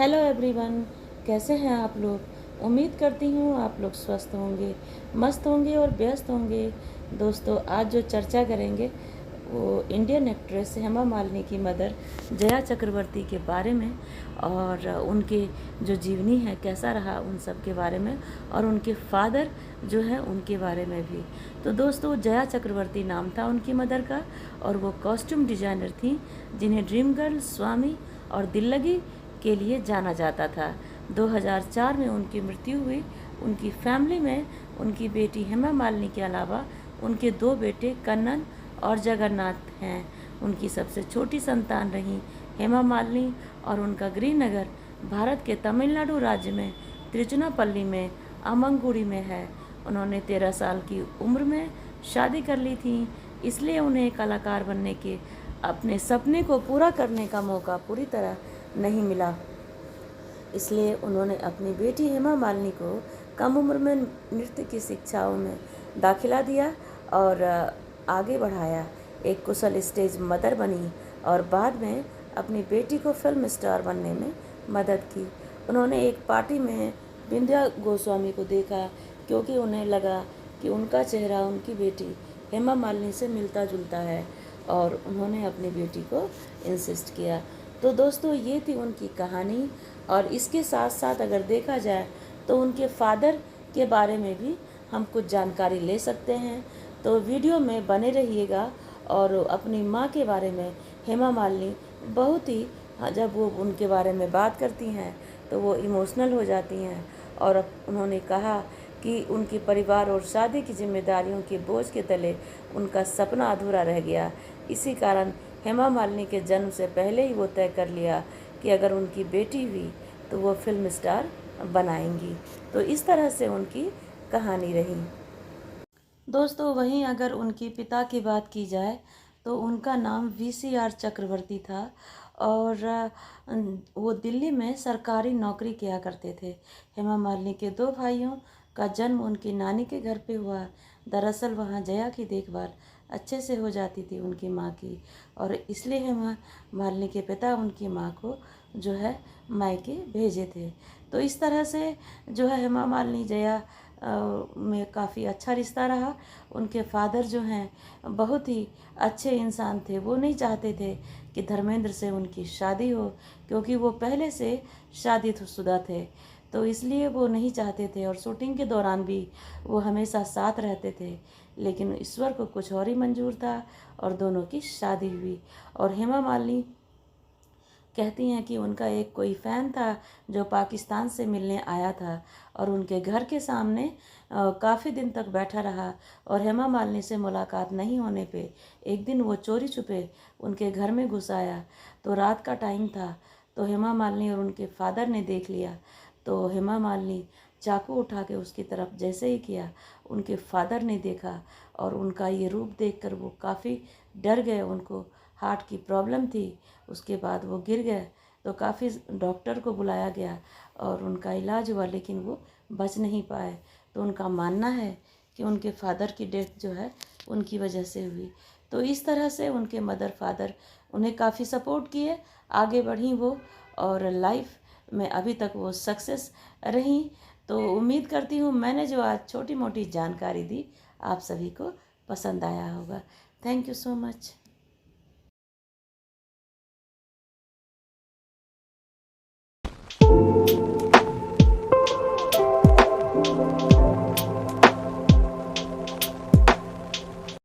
Hello everyone, कैसे हैं आप लोग। उम्मीद करती हूँ आप लोग स्वस्थ होंगे, मस्त होंगे और व्यस्त होंगे। दोस्तों, आज जो चर्चा करेंगे वो इंडियन एक्ट्रेस हेमा मालिनी की मदर जया चक्रवर्ती के बारे में और उनके जो जीवनी है कैसा रहा उन सब के बारे में, और उनके फादर जो है उनके बारे में भी। तो दोस्तों, जया चक्रवर्ती नाम था उनकी मदर का, और वो कॉस्ट्यूम डिजाइनर थी जिन्हें ड्रीम गर्ल, स्वामी और दिल लगी के लिए जाना जाता था। 2004 में उनकी मृत्यु हुई। उनकी फैमिली में उनकी बेटी हेमा मालिनी के अलावा उनके दो बेटे कन्नन और जगन्नाथ हैं। उनकी सबसे छोटी संतान रही हेमा मालिनी, और उनका गृहनगर भारत के तमिलनाडु राज्य में तिरुचनापल्ली में अमंगुड़ी में है। उन्होंने 13 साल की उम्र में शादी कर ली थी, इसलिए उन्हें कलाकार बनने के अपने सपने को पूरा करने का मौका पूरी तरह नहीं मिला। इसलिए उन्होंने अपनी बेटी हेमा मालिनी को कम उम्र में नृत्य की शिक्षाओं में दाखिला दिया और आगे बढ़ाया। एक कुशल स्टेज मदर बनी और बाद में अपनी बेटी को फिल्म स्टार बनने में मदद की। उन्होंने एक पार्टी में विंध्या गोस्वामी को देखा, क्योंकि उन्हें लगा कि उनका चेहरा उनकी बेटी हेमा मालिनी से मिलता जुलता है, और उन्होंने अपनी बेटी को इंसिस्ट किया। तो दोस्तों, ये थी उनकी कहानी। और इसके साथ साथ अगर देखा जाए तो उनके फादर के बारे में भी हम कुछ जानकारी ले सकते हैं। तो वीडियो में बने रहिएगा। और अपनी माँ के बारे में हेमा मालिनी बहुत ही, जब वो उनके बारे में बात करती हैं तो वो इमोशनल हो जाती हैं। और उन्होंने कहा कि उनके परिवार और शादी की जिम्मेदारियों के बोझ के तले उनका सपना अधूरा रह गया। इसी कारण हेमा मालिनी के जन्म से पहले ही वो तय कर लिया कि अगर उनकी बेटी हुई तो वो फिल्म स्टार बनाएंगी। तो इस तरह से उनकी कहानी रही। दोस्तों, वहीं अगर उनके पिता की बात की जाए तो उनका नाम VCR चक्रवर्ती था, और वो दिल्ली में सरकारी नौकरी किया करते थे। हेमा मालिनी के दो भाइयों का जन्म उनकी नानी के घर पे हुआ। दरअसल वहाँ जया की देखभाल अच्छे से हो जाती थी उनकी माँ की, और इसलिए हेमा मालिनी के पिता उनकी माँ को जो है मायके भेजे थे। तो इस तरह से जो है हेमा मालिनी जया में काफ़ी अच्छा रिश्ता रहा। उनके फादर जो हैं बहुत ही अच्छे इंसान थे। वो नहीं चाहते थे कि धर्मेंद्र से उनकी शादी हो, क्योंकि वो पहले से शादीशुदा थे, तो इसलिए वो नहीं चाहते थे। और शूटिंग के दौरान भी वो हमेशा साथ रहते थे, लेकिन ईश्वर को कुछ और ही मंजूर था और दोनों की शादी हुई। और हेमा मालिनी कहती हैं कि उनका एक कोई फ़ैन था जो पाकिस्तान से मिलने आया था, और उनके घर के सामने काफ़ी दिन तक बैठा रहा, और हेमा मालिनी से मुलाकात नहीं होने पे एक दिन वो चोरी छुपे उनके घर में घुस आया। तो रात का टाइम था, तो हेमा मालिनी और उनके फादर ने देख लिया। तो हेमा मालिनी चाकू उठा के उसकी तरफ जैसे ही किया, उनके फादर ने देखा, और उनका ये रूप देखकर वो काफ़ी डर गए। उनको हार्ट की प्रॉब्लम थी। उसके बाद वो गिर गए, तो काफ़ी डॉक्टर को बुलाया गया और उनका इलाज हुआ, लेकिन वो बच नहीं पाए। तो उनका मानना है कि उनके फादर की डेथ जो है उनकी वजह से हुई। तो इस तरह से उनके मदर फादर उन्हें काफ़ी सपोर्ट किए, आगे बढ़ी वो, और लाइफ में अभी तक वो सक्सेस रही। तो उम्मीद करती हूँ मैंने जो आज छोटी मोटी जानकारी दी आप सभी को पसंद आया होगा। Thank you so much.